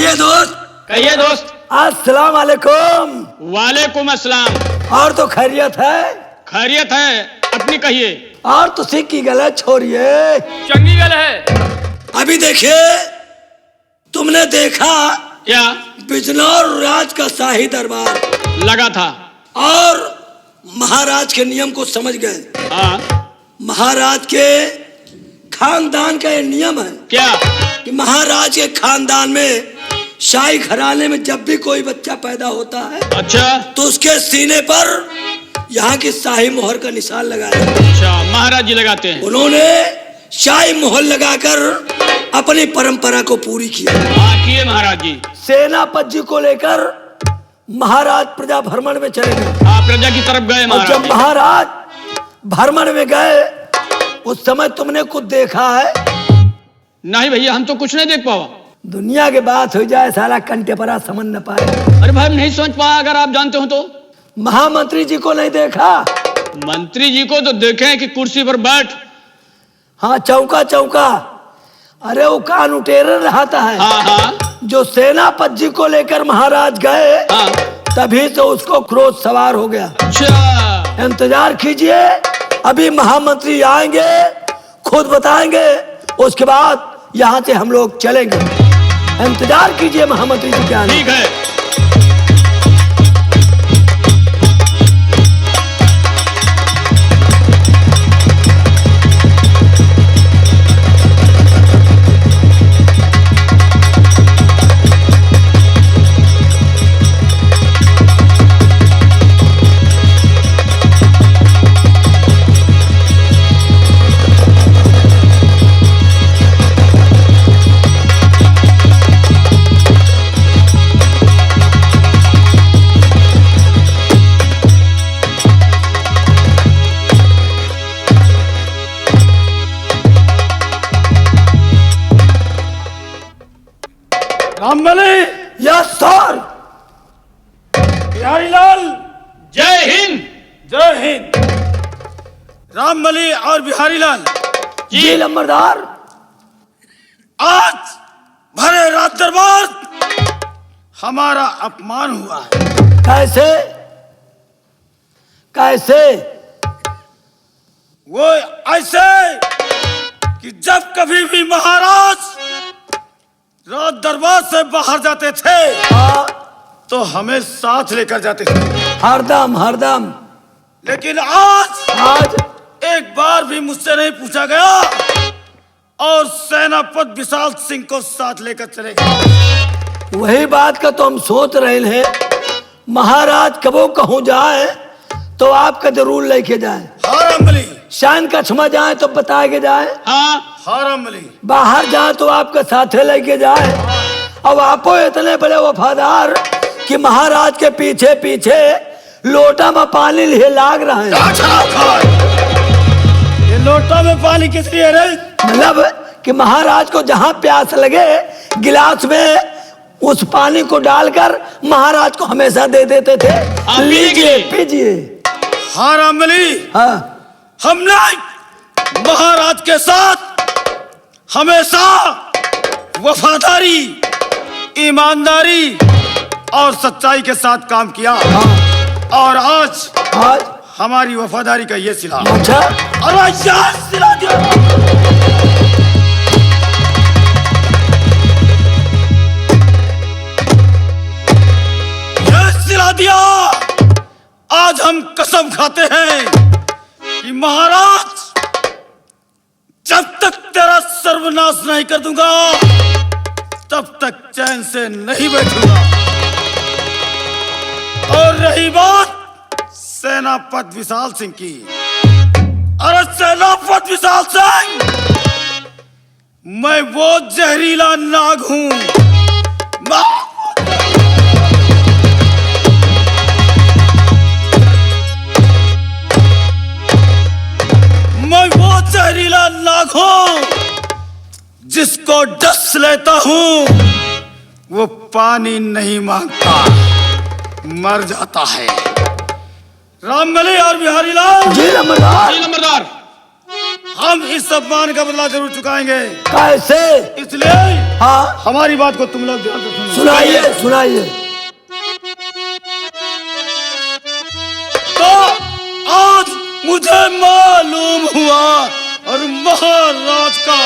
कहिए दोस्त। कहिए दोस्त। अस्सलाम वालेकुम। वालेकुम अस्सलाम। और तो खैरियत है? खैरियत है, अपनी कहिए। और तो सिख की गले छोड़िए, चंगी गल है। अभी देखिए, तुमने देखा क्या? बिजनौर राज का शाही दरबार लगा था और महाराज के नियम को समझ गए। हाँ। महाराज के खानदान का ये नियम है क्या? कि महाराज के खानदान में शाही घराने में जब भी कोई बच्चा पैदा होता है अच्छा तो उसके सीने पर यहाँ की शाही मोहर का निशान लगाया। अच्छा, महाराज जी लगाते हैं। उन्होंने शाही मोहर लगाकर अपनी परंपरा को पूरी किया। हाँ, किए महाराज जी। सेनापति जी को लेकर महाराज प्रजा भ्रमण में चले गए। हाँ, प्रजा की तरफ गए और महाराज जब जी। महाराज भ्रमण में गए उस समय तुमने कुछ देखा है? नहीं भैया, हम तो कुछ नहीं देख पावा। दुनिया की बात हो जाए साला कंटे परा समझ न पाए। अरे भाई, हम नहीं समझ पाया, अगर आप जानते हो तो। महामंत्री जी को नहीं देखा? मंत्री जी को तो देखे हैं कि कुर्सी पर बैठ। हाँ, चौका चौका। अरे वो कान उटेरन रहता है। हाँ हाँ जो सेनापति जी को लेकर महाराज गए हाँ। तभी तो उसको क्रोध सवार हो गया। अच्छा, इंतजार कीजिए, अभी महामंत्री आएंगे, खुद बताएंगे, उसके बाद यहाँ से हम लोग चलेंगे। इंतजार कीजिए महामंत्री जी क्या। ठीक है। रामबली। Yes sir. बिहारी लाल। जय हिंद। जय हिंद। रामबली और बिहारी लाल, जी लंबरदार। आज भरे रात दरबार हमारा अपमान हुआ है। कैसे कैसे? वो ऐसे कि जब कभी भी महाराज रात दरबार से बाहर जाते थे हाँ, तो हमें साथ लेकर जाते थे, हरदम हरदम। लेकिन आज एक बार भी मुझसे नहीं पूछा गया और सेनापति विशाल सिंह को साथ लेकर चले गए। वही बात का तो हम सोच रहे हैं, महाराज कबो कहूँ जाए तो आपका जरूर लेके जाए। हाँ रामबली। शान कछमा जाए तो बता के जाए, हाँ हाँ रामबली। बाहर जाए तो आपके साथे लेके जाए। अब आपो इतने बड़े वफादार कि महाराज के पीछे पीछे लोटा में पानी लिए लाग रहे हैं। ये लोटा में पानी किस लिए रे? मतलब कि महाराज को जहाँ प्यास लगे गिलास में उस पानी को डालकर महाराज को हमेशा दे देते थे। लीजिए पीजिए। हाँ रामबली, हाँ, हमने महाराज के साथ हमेशा वफादारी, ईमानदारी और सच्चाई के साथ काम किया। और आज आज हमारी वफादारी का ये सिला। अच्छा, अरे यार, सिला दिया। ये सिला दिया। आज हम कसम खाते हैं कि महाराज जब तक तेरा सर्वनाश नहीं कर दूंगा तब तक चैन से नहीं बैठूंगा। और रही बात सेनापति विशाल सिंह की, अरे सेनापति विशाल सिंह, मैं वो जहरीला नाग हूं। मैं वो जहरीला नाग हूं जिसको डस लेता हूं वो पानी नहीं मांगता, मर जाता है। रामबली और बिहारी लाल। जी नंबरदार। जी नंबरदार। हम इस सम्मान का बदला जरूर चुकाएंगे। कैसे? इसलिए हाँ हमारी बात को तुम लोग ध्यान से सुनो। सुनाइए सुनाइए। तो आज मुझे मालूम हुआ और महाराज का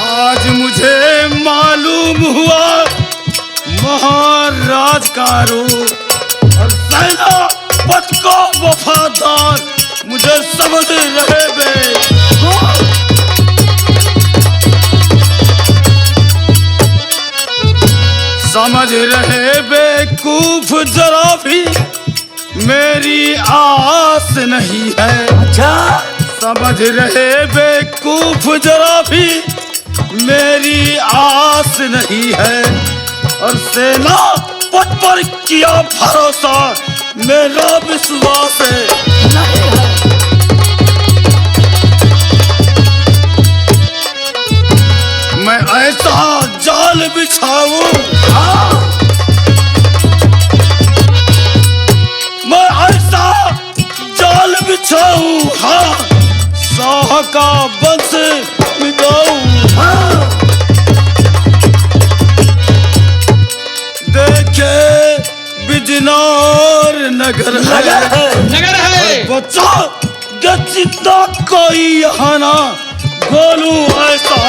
आज मुझे मालूम हुआ महाराज का रूप और सेनापति को वफादार मुझे समझ रहे बे। समझ रहे बेवकूफ जरा भी मेरी आस नहीं है। अच्छा समझ रहे बेवकूफ जरा भी मेरी आस नहीं है और सेना पर किया भरोसा मेरा विश्वास है। नहीं है। मैं ऐसा जाल बिछाऊं मैं ऐसा जाल बिछाऊं हाँ शाह का वंश मिटाऊं। देखे बिजनौर नगर है नगर है बचा गचिता कोई यहाँ ना गोलू ऐसा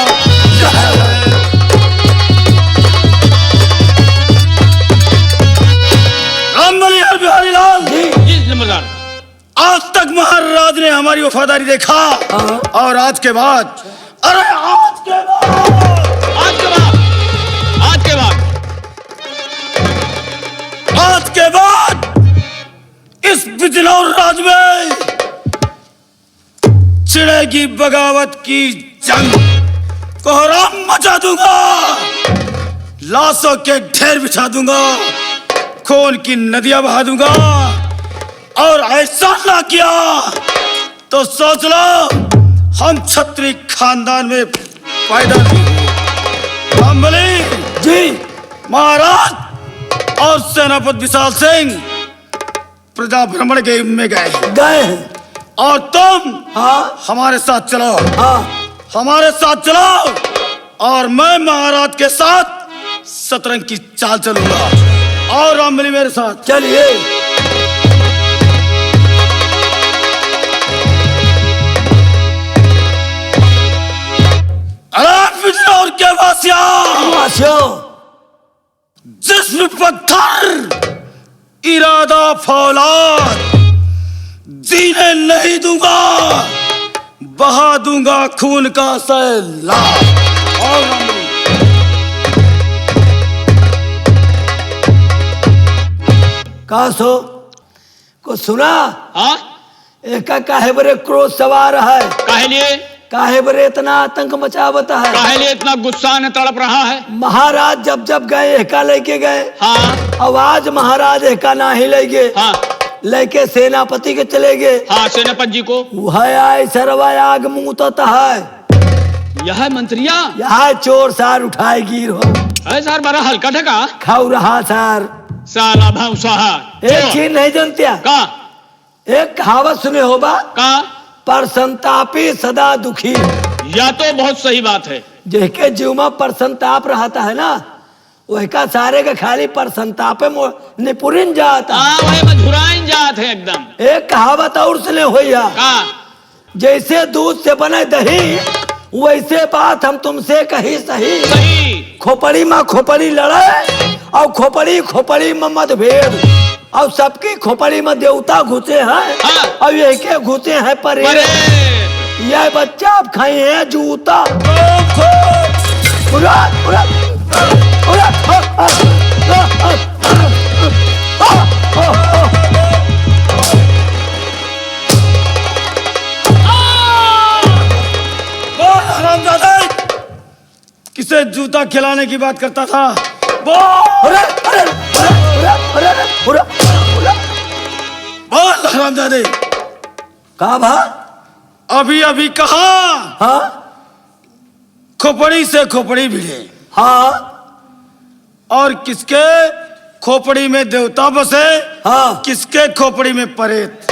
रामबली हर बिहारी लाल जी जमींदार। आज तक महाराज ने हमारी वफादारी देखा और आज के बाद अरे आज के बाद आज के बाद आज के बाद आज के बाद इस बिजनौर राज में छिड़ेगी बगावत की जंग। कोहराम मचा दूंगा लाशों के ढेर बिछा दूंगा खून की नदियां बहा दूंगा और ऐसा ना किया तो सोच लो हम छत्री खानदान में पैदा नहीं हुए। रामबली जी महाराज और सेनापति विशाल सिंह प्रजा भ्रमण के में गए गए हैं। और तुम हाँ हमारे साथ चलो हाँ हमारे साथ चलो और मैं महाराज के साथ शतरंज की चाल चलूंगा और रामबली मेरे साथ। चलिए। अरे बिजनौर के वासियों वासियों जिस्म पत्थर इरादा फौलाद जीने नहीं दूंगा बहा दूंगा खून का सैलाब। और रामबली कहा सो को सुना? हाँ एक काहे बरे क्रोध सवार है, काहे लिए काहे बरे इतना आतंक मचावता है। काहे लिए इतना गुस्सा ने तड़प रहा है। महाराज जब जब गए एका लेके गए हाँ आवाज महाराज एका ना ही ले गए हाँ लेके सेनापति के चले गए। हाँ सेनापति जी को वह आय सरवा आग मुंहता है यह मंत्रिया यहाँ चोर सार उठाए गिर हो है सर बड़ा हल्का ढका खाऊ रहा सार। साला भौसाहा एक चीज नहीं जानते का एक कहावत सुने होगा का पर संतापी सदा दुखी। या तो बहुत सही बात है। जेके जीव में पर संताप रहता है ना वह का सारे का खाली पर संतापे निपुरिन जाता। हाँ वही मधुराइन जात है एकदम। एक कहावत और सुने होइया का जैसे दूध से बने दही वैसे बात हम तुमसे कही सही। सही खोपड़ी में खोपड़ी लड़े और खोपड़ी खोपड़ी में मतभेद और सबकी खोपड़ी में देवता घुसे हैं हाँ। और ये के घुसे हैं परे। अरे यह बच्चा अब खाए हैं जूता उड़ा, उड़ा, उड़ा, हरामजादा किसे जूता खिलाने की बात करता था। उड़ा, उड़ा, उड़ा, उड़ा, उड़ा, उड़ा। बोल हरामजादे कहा भा? अभी अभी कहा हाँ खोपड़ी से खोपड़ी भिड़े हाँ और किसके खोपड़ी में देवता बसे, हाँ किसके खोपड़ी में परेत?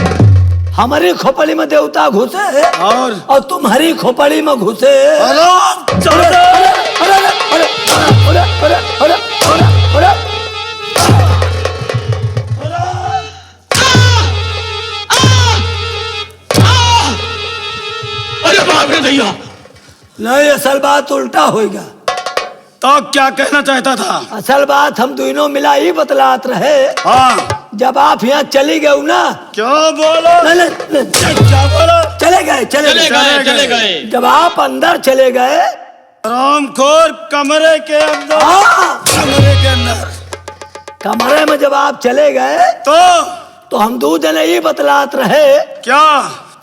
हमारी खोपड़ी में देवता घुसे और तुम्हारी खोपड़ी में घुसे। अरे अरे अरे अरे अरे अरे अरे अरे अरे अरे अरे बाप रे भैया, नहीं, असल बात उल्टा होगा। तो क्या कहना चाहता था? असल बात हम दोनों मिला ही बतलात रहे। हाँ, जब आप यहाँ चली गए ना, क्या बोला? नहीं, नहीं, नहीं, क्या बोला? चले गए। जब आप अंदर चले गए, रामखोर कमरे के अंदर, हाँ, कमरे में जब आप चले गए तो हम दो जने ही बतलात रहे क्या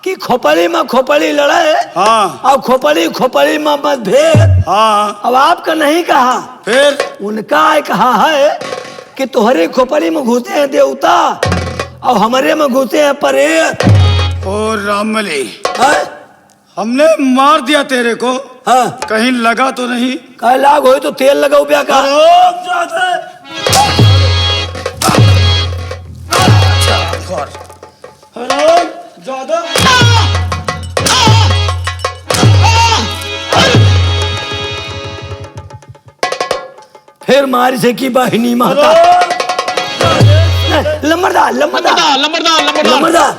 कि खोपड़ी में खोपड़ी लड़े, हाँ, और खोपड़ी में मतभेद। हाँ, अब आपका नहीं कहा, फिर उनका कहा है कि तुम्हारी खोपड़ी में घुसे हैं देवता और हमारे में घुसे हैं परेत। ओ रामली, है? हमने मार दिया तेरे को, हाँ, कहीं लगा तो नहीं? कह लाग हो तो तेल लगाओ ब्या का। ज्यादा फिर मारी से की बहिनी माता। लंबरदार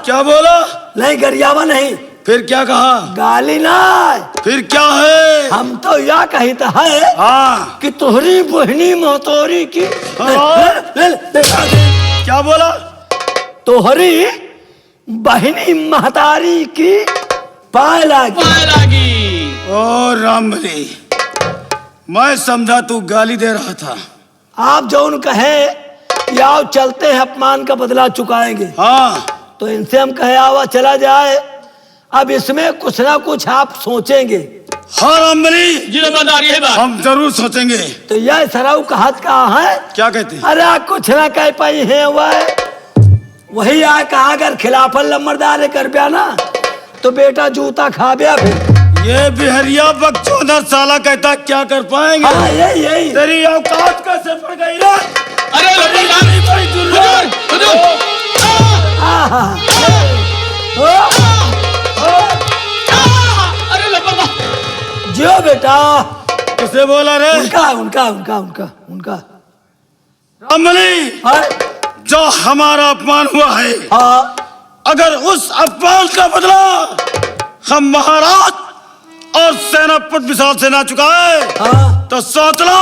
क्या बोला? नहीं, गरियावा नहीं, फिर क्या कहा? गाली ना, फिर क्या है? हम तो या कही तो है हाँ, कि तोहरी बहनी मोहतोरी की। क्या बोला? तोहरी बहनी महतारी की पाए लागी। ओ रामली, मैं समझा तू गाली दे रहा था। आप जो उन कहे या चलते हैं अपमान का बदला चुकाएंगे, हाँ, तो इनसे हम कहे आवा चला जाए। अब इसमें कुछ ना कुछ आप सोचेंगे। हाँ रामली, जिम्मेदारी है बात। हम जरूर सोचेंगे। तो यह सराउ का हाथ कहाँ है? क्या कहते हैं? अरे कुछ ना कह पाई है वही आ कहा अगर खिलाफन लंबरदार कर बिया ना तो बेटा जूता खा बिया। फिर ये बिहरिया बकचोदर साला कहता क्या कर पाएंगे? हाँ, यही तेरी औकात कैसे पड़ गई रे? अरे जियो बेटा। किसे बोला रे? उनका रामली, हाँ, जो हमारा अपमान हुआ है, हाँ, अगर उस अपमान का बदला हम महाराज और सेनापति विशाल से ना चुकाए हाँ, तो सोच लो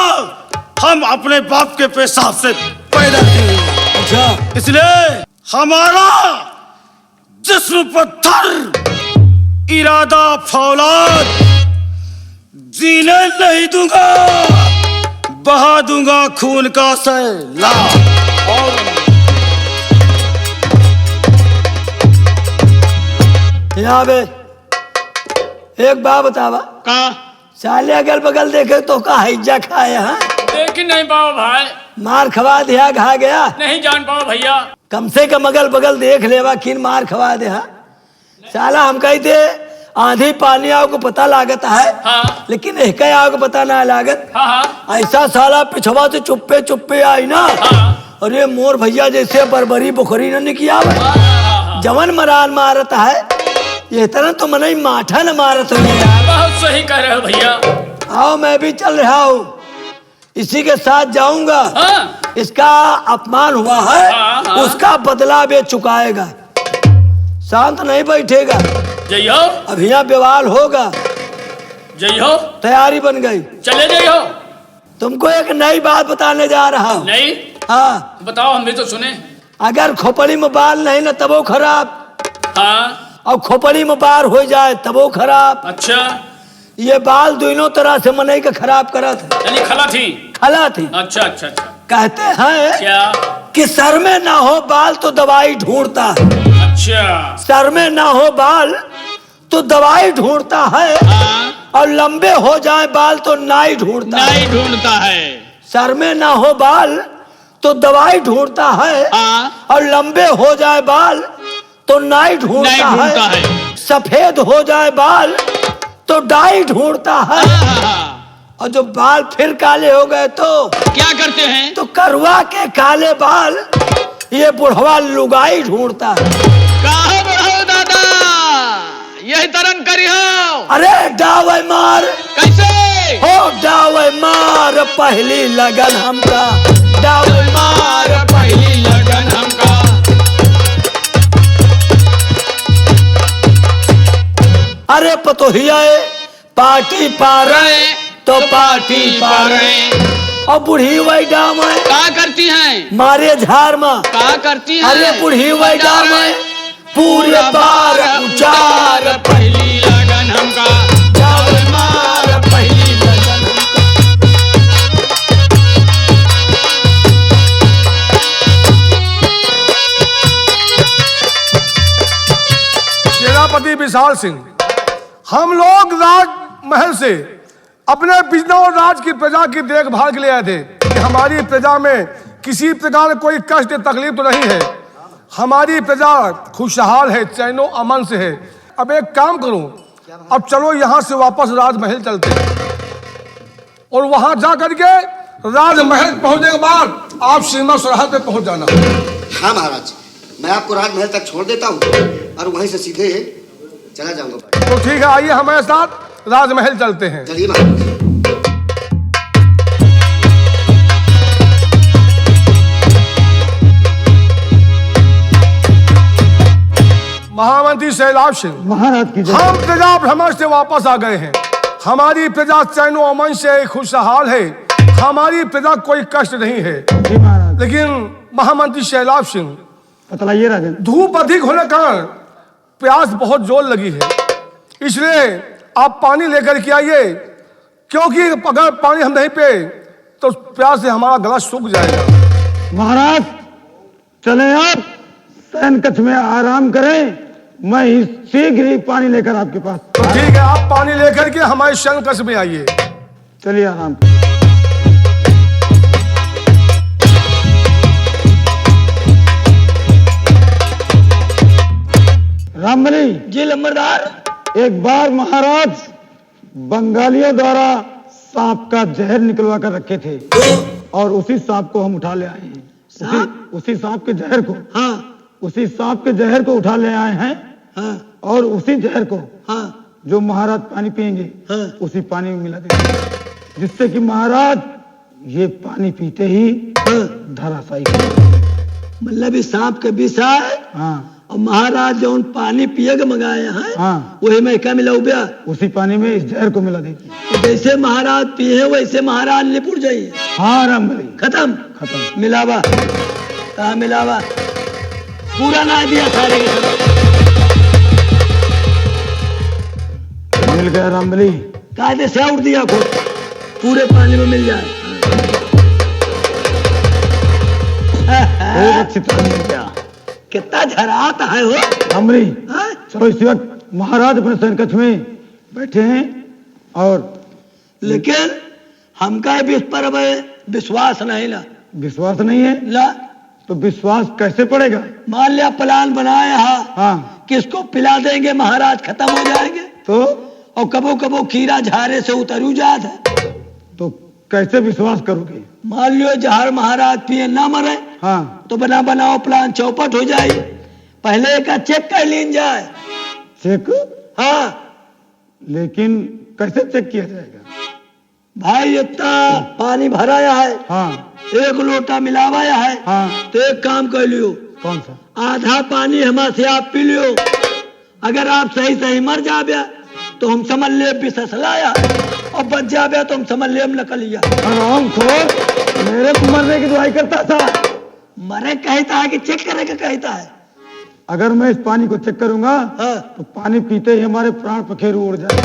हम अपने बाप के पेशाब से पैदा किए। अच्छा, इसलिए हमारा जिस्म पत्थर, इरादा फौलाद, जीने नहीं दूंगा, बहा दूंगा खून का सैलाब। यहाँ बे एक बात बतावा, का साले अगल बगल देखे तो का हिज्जा खाए हैं? लेकिन नहीं पाओ भाई, मार खवा दिया घा गया। नहीं जान पाओ भैया। कम से कम अगल बगल देख लेवा किन मार खवा दे। साला हम कही थे आंधी पानी आओ को पता लागत है, हाँ, लेकिन एक आओ को पता ना लागत। हाँ, ऐसा साला पिछवा से चुप्पे चुप्पे आई ना, हाँ, अरे मोर भैया जैसे बरबरी बुखरी न किया हाँ, जवन मरान मारत है, ये तरह तो मन ही माठा न मारत हो यार। बहुत सही कह रहे हो भैया। आओ मैं भी चल रहा हूँ, इसी के साथ जाऊंगा। हाँ, इसका अपमान हुआ है, हाँ, हाँ। उसका बदला वे चुकाएगा। शांत नहीं बैठेगा, जइयो अब यहाँ विवाद होगा। जइयो, तैयारी बन गई। चले जइयो। तुमको एक नई बात बताने जा रहा हूँ। नहीं हाँ, बताओ, हम भी तो सुने। अगर खोपड़ी में बाल नहीं ना तबो खराब, हाँ, और खोपड़ी में बार हो जाए तबो खराब। अच्छा, ये बाल दोनों तरह से मनई का खराब करत है। यानी खला थी। खला थी। अच्छा अच्छा अच्छा। कहते हैं क्या? कि सर में ना हो बाल तो दवाई ढूंढता है। अच्छा, सर में ना हो बाल तो दवाई ढूंढता है, हाँ, और लंबे हो जाए बाल तो नाई ढूंढता है। नहीं ढूंढता है। सर में ना हो बाल तो दवाई ढूंढता है, हाँ, और लंबे हो जाए बाल तो नाई ढूंढता ढूंढता है। है। सफेद हो जाए बाल तो डाई ढूंढता है। हाँ, और जो बाल फिर काले हो गए तो क्या करते हैं? तो करवा के काले बाल ये बुढ़वा लुगाई ढूंढता है। कहा बढ़ाओ दादा, यही तरन करी हो। अरे डावे मार, कैसे हो डावे मार पहली लगन हमका, डावे मार पहली लगन हमका। अरे पतोहिया पार्टी पा रहे तो पार्टी पा रहे, और बुढ़ी वही डाम है क्या करती हैं? मारे झार में। क्या करती हैं? अरे बुढ़ी वही डाम है पूरे बार उचार पहली लगन हमका, डावे मार पहली लगन हमका। सेनापति विशाल सिंह, हम लोग राजमहल से अपने बिजनौर और राज की प्रजा की देखभाल के लिए आए थे कि हमारी प्रजा में किसी प्रकार कोई कष्ट तकलीफ तो नहीं है। हमारी प्रजा खुशहाल है, चैनो अमन से है। अब एक काम करो, अब चलो यहाँ से वापस राजमहल चलते हैं और वहां जा करके राजमहल पहुंचने के बाद आप सीमा सरहद पे पहुंच जाना। हाँ महाराज, मैं आपको राजमहल तक छोड़ देता हूँ और वहीं से सीधे चला जाऊंगा। तो ठीक है, आइए हमारे साथ राजमहल चलते हैं। चलिए महाराज। महामंत्री सैलाब सिंह, महाराज की हम प्रजा भ्रमण से वापस आ गए हैं। हमारी प्रजा चैनो अमन से खुशहाल है, हमारी प्रजा कोई कष्ट नहीं है। लेकिन महामंत्री सैलाब सिंह, बतलाइए राजन। धूप अधिक होने के कारण प्यास बहुत जोर लगी है, इसलिए आप पानी लेकर के आइए, क्योंकि अगर पानी हम नहीं पे तो प्यास से हमारा गला सूख जाएगा। महाराज चले आप शयन कक्ष में आराम करें, मैं शीघ्र ही पानी लेकर आपके पास। तो ठीक है, आप पानी लेकर के हमारे शयन कक्ष में आइए। चलिए आराम। रामबली जी लंबरदार। एक बार महाराज बंगालियों द्वारा सांप का जहर निकलवा कर रखे थे और उसी सांप को हम उठा ले आए हैं। उसी सांप के जहर को, हाँ उसी सांप के जहर को उठा ले आए हैं। हाँ और उसी जहर को हाँ जो महाराज पानी पिएंगे हाँ। उसी पानी में मिला देंगे, जिससे कि महाराज ये पानी पीते ही धराशायी हो। मतलब इस सांप के विष है। हाँ और महाराज जो पानी पिएगा मंगाया है, हाँ। वही में क्या मिला उबिया, उसी पानी में इस जहर को मिला देंगे। तो जैसे महाराज पिए वैसे महाराज निपुट जाइए। हाँ रामबली खत्म खत्म। मिलावा कहा मिलावा पूरा ना दिया सारे के सारे। मिल गया रामबली। कायदे से उठ दिया खुद, पूरे पानी में मिल जाए। बहुत अच्छी तरह मिल गया। कितना झराता है वो। रामबली हाँ? चलो इस वक्त महाराज अपने शयन कक्ष में बैठे हैं और लेकिन हमका भी इस पर अब विश्वास नहीं ला। विश्वास नहीं है ला तो विश्वास कैसे पड़ेगा? मान लिया प्लान बनाया है, हाँ किसको पिला देंगे महाराज खत्म हो जाएंगे, तो और कबो कबो खीरा झारे से उतरू जात है। तो कैसे विश्वास करोगे? मान लियो जहर महाराज पिए ना मरे हाँ तो बना बनाओ प्लान चौपट हो जाए। पहले एक चेक कर लीन जाए। चेक? हाँ लेकिन कैसे चेक किया जाएगा? भाई इतना पानी भराया है, हाँ एक लोटा मिलावाया है, हाँ तो एक काम कर लियो, कौन सा? आधा पानी हमारे से आप पी लियो। अगर आप सही सही मर जाबे तो हम समझ ले बिसलाया, और बच जाबे तो हम समझ ले हम नकलिया। आराम खोर, मेरे को मरने की दुआई करता था। मरे कहता है कि चेक करे का कहता है। अगर मैं इस पानी को चेक करूंगा हाँ। तो पानी पीते ही हमारे प्राण पखेरु उड़ जाए,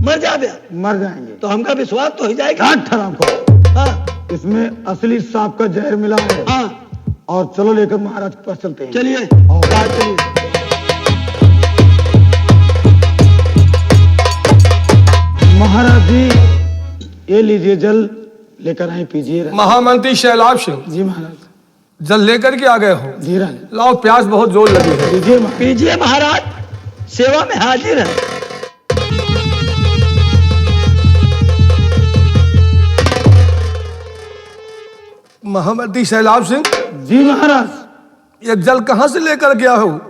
मर जाबे मर जाएंगे। तो हमका विश्वास तो हो जाएगा। हराम खोर, हाँ इसमें असली सांप का जहर मिला है। हाँ और चलो लेकर महाराज के पास चलते हैं। चलिए और चलिए। महाराज जी ये लीजिए जल लेकर आए, पीजिए। महामंत्री शैलाब सिंह, जी महाराज। जल लेकर के आ गए हो? जी राज। लाओ, प्यास बहुत जोर लगी है। लीजिए महाराज। पीजिए महाराज, सेवा में हाजिर है। महामंत्री सैलाब सिंह, जी महाराज। ये जल कहाँ से लेकर गया हो?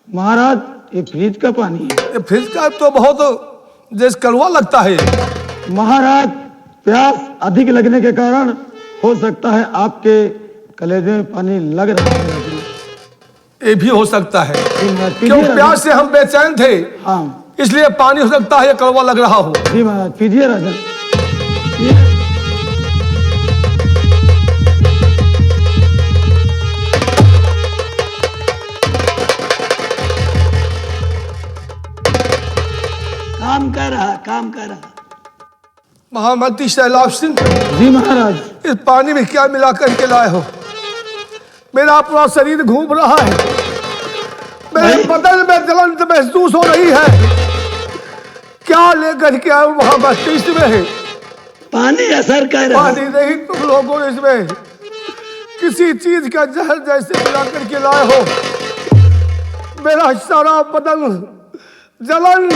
महाराज ये फ्रिज का पानी है। ये फ्रिज का तो बहुत जैसे कड़वा लगता है। महाराज प्यास अधिक लगने के कारण हो सकता है आपके कलेजे में पानी लग रहा है। ये भी हो सकता है, जी महाराज, क्यों पीजिए प्यास से हम बेचैन थे, हाँ इसलिए पानी हो सकता है ये कड़वा लग रहा हो। जी महाराज, पीजिए राजन। काम कर रहा। महामंत्री सैलाब सिंह, जी महाराज। इस पानी में क्या मिला करके लाए हो? मेरा पूरा शरीर घूम रहा है, मेरे बदन में जलन महसूस हो रही है। क्या लेकर के आए महामंत्री? इसमें है पानी असर कर रहा। पानी नहीं, तुम लोगों ने इसमें किसी चीज का जहर जैसे मिला करके लाए हो। मेरा सारा बदन जलन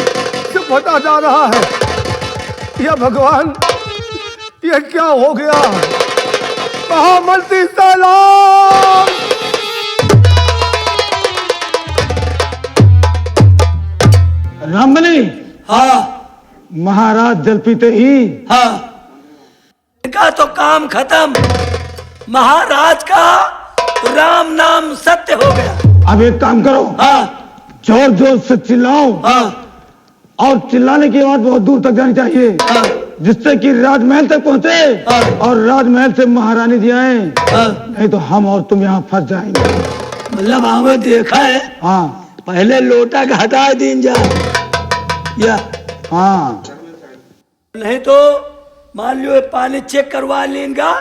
से फटा जा रहा है। या भगवान, ये क्या हो गया? महामंत्री सैलाब! रामबली, हाँ महाराज जल पीते ही हाँ, इनका तो काम खत्म। महाराज का राम नाम सत्य हो गया। अब एक काम करो, हाँ जोर जोर से चिल्लाओ, हाँ और चिल्लाने की आवाज बहुत दूर तक जानी चाहिए, हाँ जिससे कि राजमहल तक पहुंचे हाँ। और राजमहल से महारानी जी आए। हाँ। नहीं तो हम और तुम यहाँ फंस जाएंगे। मतलब हमें देखा है, हाँ पहले लोटा का हटा दीन जा, या हाँ, नहीं तो मान लो ये पानी चेक करवा लेंगा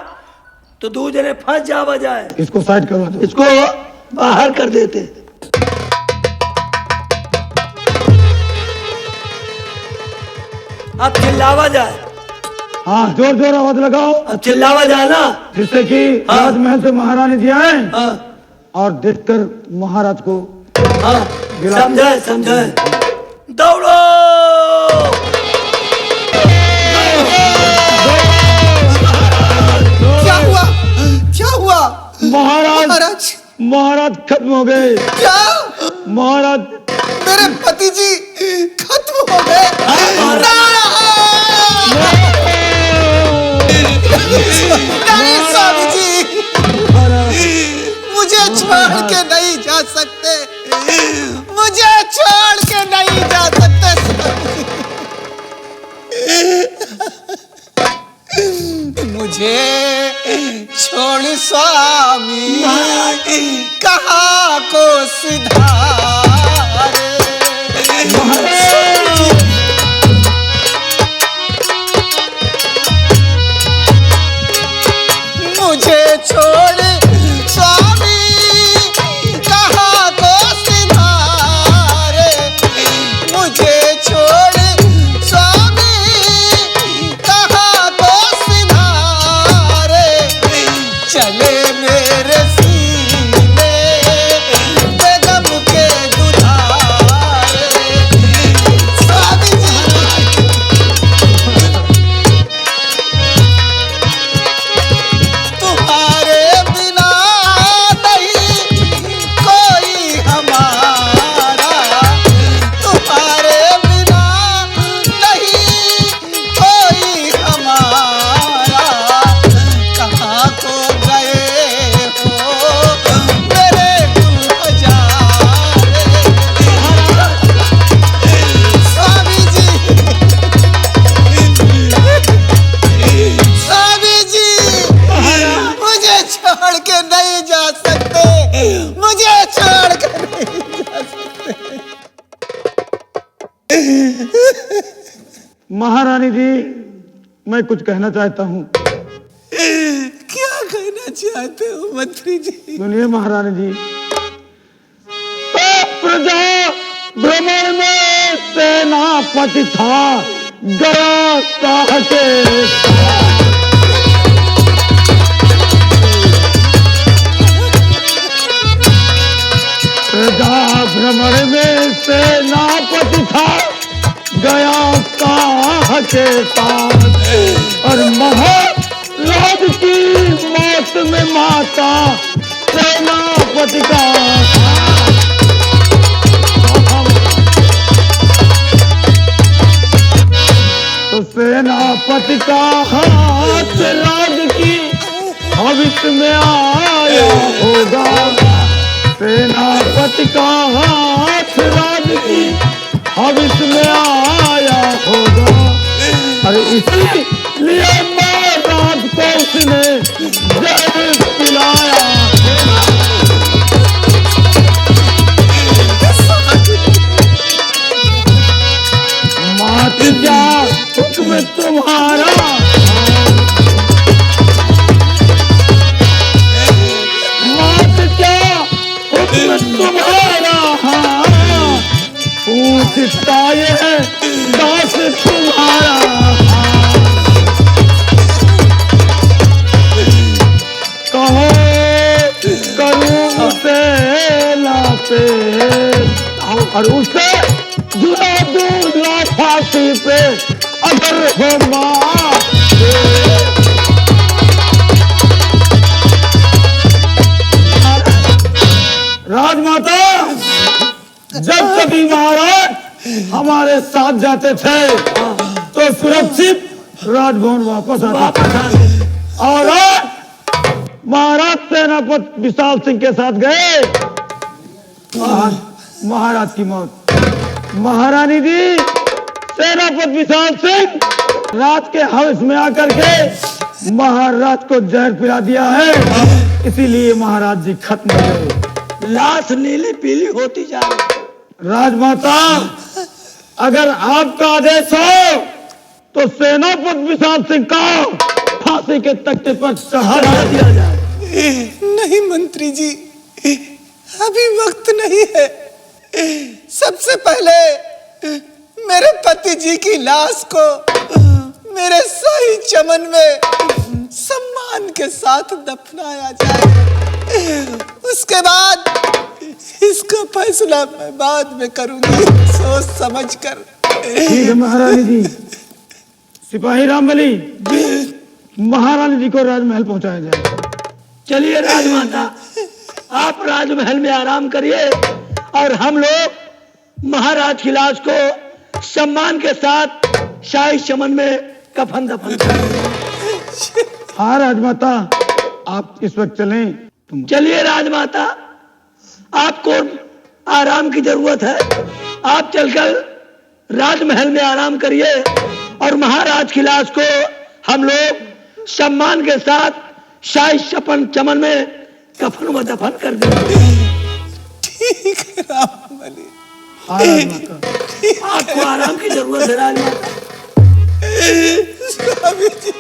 तो दो जने फंस जावा जाए। इसको साइड करवा दो। इसको बाहर कर देते। अब चिल्लावा जाए, हाँ जोर जोर आवाज लगाओ, अब चिल्लावा जाए ना। जिससे कि हाँ। राजमहल से महारानी जी आए हाँ और देखकर महाराज को हाँ, समझाए समझाए। दौड़ो। क्या हुआ? क्या हुआ? महाराज महाराज, महाराज खत्म हो गए। क्या? महाराज मेरे पति जी खत्म हो गए? नहीं स्वामी जी, मुझे छोड़ के नहीं जा सकते, मुझे छोड़ के नहीं जा सकते मुझे छोड़ स्वामी, कहाँ को सुधारे। मुझे छोड़ स्वामी, कहाँ को सुधारे। मुझे छोड़ स्वामी, कहाँ को सुधारे। चले मेरे सीने पे गम के दुधारे। स्वामी जी, तुम्हारे बिना नहीं कोई हमारा, तुम्हारे बिना नहीं कोई हमारा। कहाँ को गए हो मेरे गुल हजारे। स्वामी जी, स्वामी जी, मुझे छोड़ के नहीं जा सकते, मुझे छोड़ के नहीं जा सकते। महारानी जी, मैं कुछ कहना चाहता हूँ। क्या कहना चाहते हो मंत्री जी? सुनिए महारानी जी, प्रजा भ्रमण में सेनापति था, गया साह के प्रजा भ्रमण में सेनापति था, गया साह के साथ और महाराज राज की मौत में माता सेनापति का तो सेनापति का हाथ राज की भविष्य में आया होगा। सेनापति का हाथ राज की भविष्य में आया होगा। अरे इसलिए महाराज को उसने जहर पिलाया। मात क्या हुक्म तुम्हारा, मात क्या हुक्म तुम्हारा, पूछता ये है दास तुम्हारा। कहो करूं उसे लाते और उसे जुड़ा दूंगा फांसी पे अगर हो माँ। राजमाता जब कभी महाराज हमारे साथ जाते थे तो सुरक्षित राजभवन वापस आते और महाराज सेनापति विशाल सिंह के साथ गए। महाराज की मौत। महारानी जी सेनापति विशाल सिंह रात के हवस में आकर के महाराज को जहर पिला दिया है, इसीलिए महाराज जी खत्म हो गए। लाश नीली पीली होती जा रही। राजमाता अगर आपका आदेश हो तो सेनापति विशाल सिंह का फांसी के तख्ते पर चढ़ा दिया जाए। नहीं मंत्री जी, अभी वक्त नहीं है। सबसे पहले मेरे पति जी की लाश को मेरे शाही चमन में सम्मान के साथ दफनाया जाए। उसके बाद इसका फैसला मैं बाद में करूंगी, सोच समझ कर। ठीक है महारानी जी। सिपाही रामबली महारानी जी को राजमहल पहुंचाया जाए। चलिए राजमाता, आप राजमहल में आराम करिए और हम लोग महाराज की लाश को सम्मान के साथ शाही चमन में कफन दफन करेंगे। हाँ राजमाता, आप इस वक्त चलें। चलिए राजमाता, आपको आराम की जरूरत है। आप चलकर राजमहल में आराम करिए और महाराज की लाश को हम लोग सम्मान के साथ शाही चमन में कफन में दफन कर देंगे। ठीक है रामबली। आपको आराम की जरूरत है राजमाता। स्वामी जी।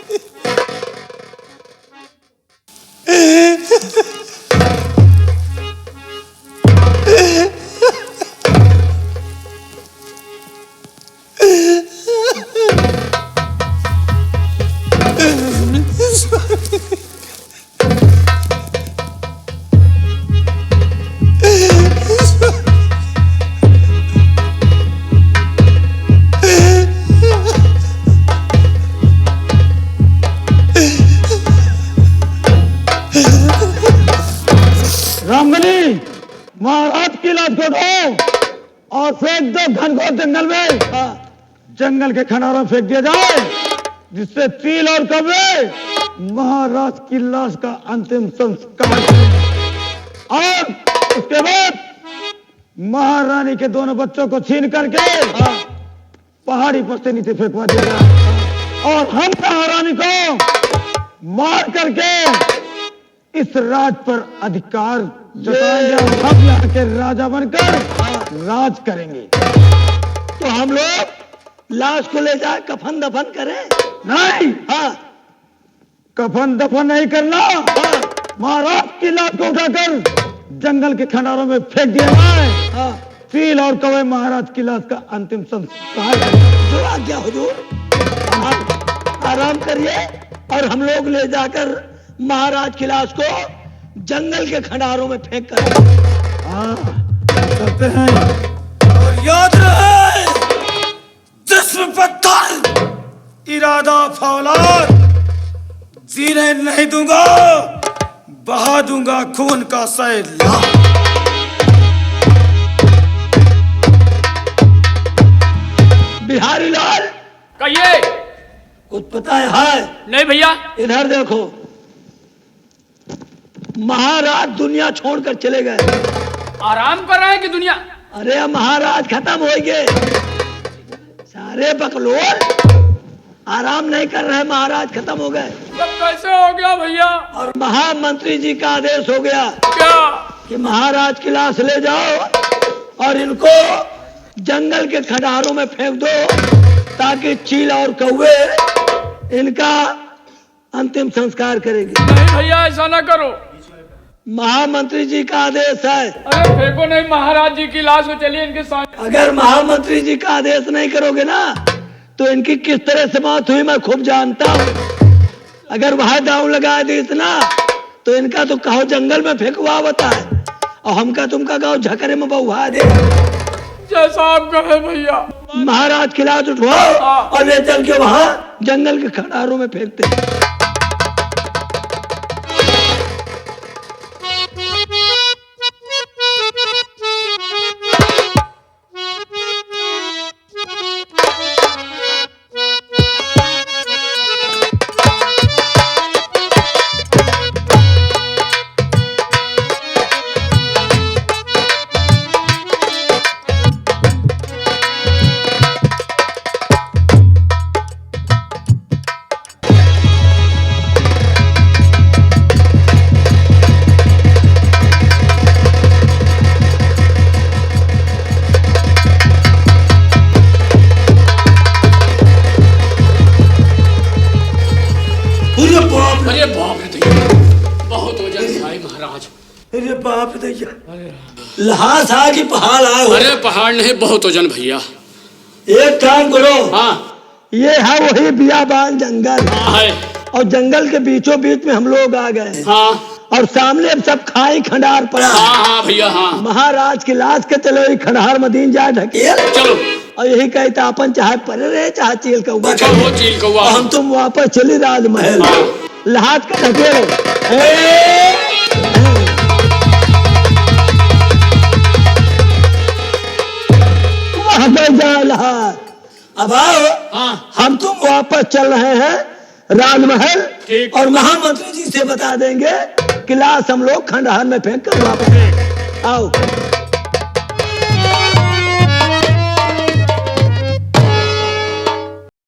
रामबली महाराज की लाश को उठाओ और फेंक दो घनघोर जंगल में। जंगल के खनारों फेंक दिया जाए, जिससे चील और कौवे महाराज की लाश का अंतिम संस्कार करें। और उसके बाद महारानी के दोनों बच्चों को छीन करके पहाड़ी पर से नीचे फेंकवा दिया जाए और हम महारानी को मार करके इस राज पर अधिकार जताएंगे और हम यहाँ के राजा बनकर राज करेंगे। तो हम लोग लाश को ले जाए कफन दफन करें? नहीं, हाँ, कफन दफन नहीं करना। महाराज की लाश को उठाकर जंगल के खंडारों में फेंक दिया जाए। चील और कौवे महाराज की लाश का अंतिम संस्कार करें। जो आज्ञा हुजूर। आप आराम करिए और हम लोग ले जाकर महाराज की लाश को जंगल के खंडारों में फेंक कर करते हैं। और याद रहे, जिस्म पत्थर, इरादा फौलाद, सीने नहीं दूंगा, बहा दूंगा खून का सैलाब। बिहारी लाल, कहिए। कुछ पता है? नहीं भैया। इधर देखो, महाराज दुनिया छोड़कर चले गए। आराम कर रहे हैं कि दुनिया? अरे अब महाराज खत्म हो गए, सारे बकलोल आराम नहीं कर रहे, महाराज खत्म हो गए। तब कैसे हो गया भैया? और महामंत्री जी का आदेश हो गया क्या? कि महाराज की लाश ले जाओ और इनको जंगल के खंडारों में फेंक दो, ताकि चील और कौवे इनका अंतिम संस्कार करेंगे। नहीं भैया, ऐसा ना करो। महामंत्री जी का आदेश है। अरे फेंको नहीं महाराज जी की लाश को, चलिए इनके साथ। अगर महामंत्री जी का आदेश नहीं करोगे ना, तो इनकी किस तरह से मौत हुई मैं खूब जानता हूँ। अगर वहां दांव लगा दी इतना, तो इनका तो कहो जंगल में फेंकवा बताए, और हमका तुमका गाँव झकरे में बहुआ दे। जैसा आप कहे भैया। महाराज की लाश उठवाओ और ले चल के वहां जंगल के खंडारों में फेंकते। अरे बाप रे भैया, बहुत वजन भाई महाराज। अरे बाप रे भैया, लहास आ कि पहाड़ आए हो? अरे पहाड़ नहीं, बहुत वजन भैया। एक काम करो, हाँ ये है वही बियाबान जंगल है। और जंगल के बीचों बीच में हम लोग आ गए हैं। हाँ और सामने सब खाई खंडार पड़ा। हाँ हाँ भैया हाँ। महाराज की लाश के चलो ये खंडार मदीन जाए ढकेल। चलो। और यही कहता अपन चाहे परे रहे चाहे चील कौवा। चलो चील कौवा। हम तुम वापस चली राजमहल। लहाट का ढकेलो। जाए लहाट। अब आओ, हाँ। हम तुम वापस चल रहे हैं राजमहल। ठीक। और महामंत्री जी से बता देंगे कि लाश हम लोग खंडहर में फेंक कर वापस आओ।